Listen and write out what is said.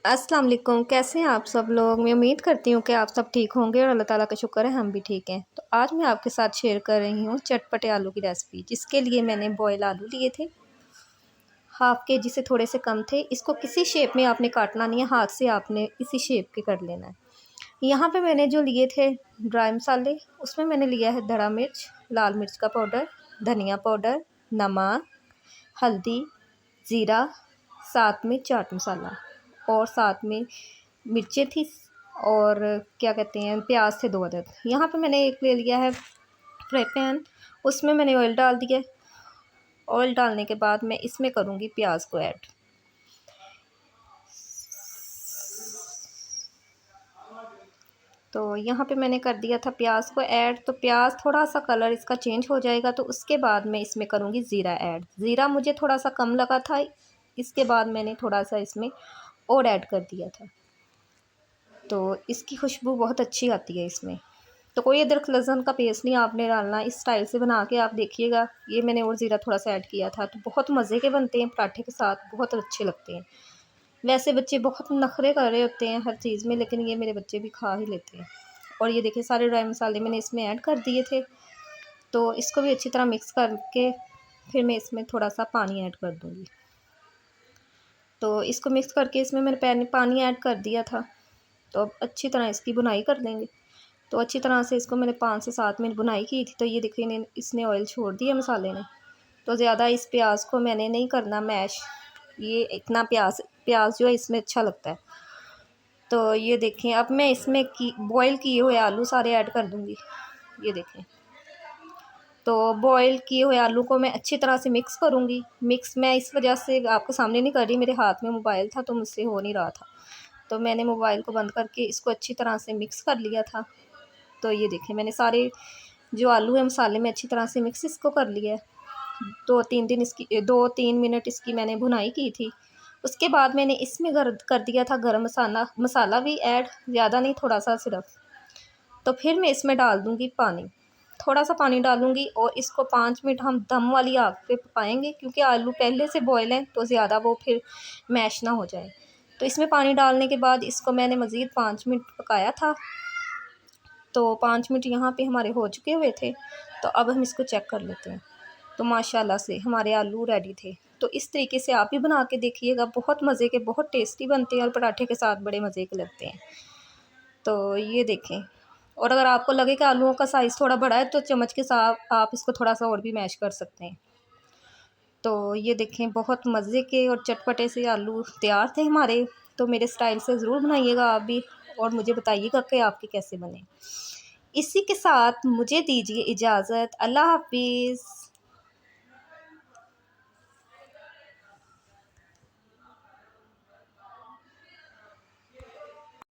अस्सलाम वालेकुम। कैसे हैं आप सब लोग। मैं उम्मीद करती हूँ कि आप सब ठीक होंगे और अल्लाह ताला का शुक्र है हम भी ठीक हैं। तो आज मैं आपके साथ शेयर कर रही हूँ चटपटे आलू की रेसिपी, जिसके लिए मैंने बॉयल आलू लिए थे। हाफ़ के जी से थोड़े से कम थे। इसको किसी शेप में आपने काटना नहीं है, हाथ से आपने इसी शेप के कर लेना है। यहाँ पे मैंने जो लिए थे ड्राई मसाले, उसमें मैंने लिया है धड़ा मिर्च, लाल मिर्च का पाउडर, धनिया पाउडर, नमक, हल्दी, ज़ीरा, साथ में चाट मसाला और साथ में मिर्चें थी और क्या कहते हैं प्याज थे 2 अदद। यहाँ पे मैंने एक ले लिया है फ्राई पैन, उसमें मैंने ऑयल डाल दिया। ऑयल डालने के बाद मैं इसमें करूँगी प्याज को ऐड। तो यहाँ पे मैंने कर दिया था प्याज को ऐड। तो प्याज थोड़ा सा कलर इसका चेंज हो जाएगा तो उसके बाद मैं इसमें करूँगी ज़ीरा ऐड। ज़ीरा मुझे थोड़ा सा कम लगा था, इसके बाद मैंने थोड़ा सा इसमें और ऐड कर दिया था। तो इसकी खुशबू बहुत अच्छी आती है इसमें। तो कोई अदरक लहसुन का पेस्ट नहीं आपने डालना, इस स्टाइल से बना के आप देखिएगा। ये मैंने और ज़ीरा थोड़ा सा ऐड किया था, तो बहुत मज़े के बनते हैं पराठे के साथ, बहुत अच्छे लगते हैं। वैसे बच्चे बहुत नखरे कर रहे होते हैं हर चीज़ में, लेकिन ये मेरे बच्चे भी खा ही लेते हैं। और ये देखिए सारे ड्राई मसाले मैंने इसमें ऐड कर दिए थे। तो इसको भी अच्छी तरह मिक्स करके फिर मैं इसमें थोड़ा सा पानी ऐड कर दूँगी। तो इसको मिक्स करके इसमें मैंने पानी ऐड कर दिया था। तो अब अच्छी तरह इसकी भुनाई कर देंगे। तो अच्छी तरह से इसको मैंने 5 से 7 मिनट भुनाई की थी। तो ये देखिए इसने ऑयल छोड़ दिया मसाले ने। तो ज़्यादा इस प्याज को मैंने नहीं करना मैश, ये इतना प्याज जो है इसमें अच्छा लगता है। तो ये देखें अब मैं इसमें बॉयल किए हुए आलू सारे ऐड कर दूँगी। ये देखें, तो बॉयल किए हुए आलू को मैं अच्छी तरह से मिक्स करूँगी। मिक्स मैं इस वजह से आपके सामने नहीं कर रही, मेरे हाथ में मोबाइल था तो मुझसे हो नहीं रहा था। तो मैंने मोबाइल को बंद करके इसको अच्छी तरह से मिक्स कर लिया था। तो ये देखें मैंने सारे जो आलू है मसाले में अच्छी तरह से मिक्स इसको कर लिया है। 2-3 मिनट इसकी मैंने भुनाई की थी। उसके बाद मैंने इसमें कर दिया था गरम मसाला भी ऐड, ज़्यादा नहीं थोड़ा सा सिर्फ। तो फिर मैं इसमें डाल दूँगी पानी, थोड़ा सा पानी डालूँगी और इसको 5 मिनट हम दम वाली आग पे पकाएंगे, क्योंकि आलू पहले से बॉयल हैं तो ज़्यादा वो फिर मैश ना हो जाए। तो इसमें पानी डालने के बाद इसको मैंने मज़ीद 5 मिनट पकाया था। तो 5 मिनट यहाँ पे हमारे हो चुके हुए थे। तो अब हम इसको चेक कर लेते हैं। तो माशाल्लाह से हमारे आलू रेडी थे। तो इस तरीके से आप भी बना के देखिएगा, बहुत मज़े के, बहुत टेस्टी बनते हैं और पराठे के साथ बड़े मज़े के लगते हैं। तो ये देखें, और अगर आपको लगे कि आलूओं का साइज़ थोड़ा बड़ा है तो चम्मच के साथ आप इसको थोड़ा सा और भी मैश कर सकते हैं। तो ये देखें बहुत मज़े के और चटपटे से आलू तैयार थे हमारे। तो मेरे स्टाइल से ज़रूर बनाइएगा आप भी और मुझे बताइएगा कि आपके कैसे बने। इसी के साथ मुझे दीजिए इजाज़त। अल्लाह हाफ़िज़।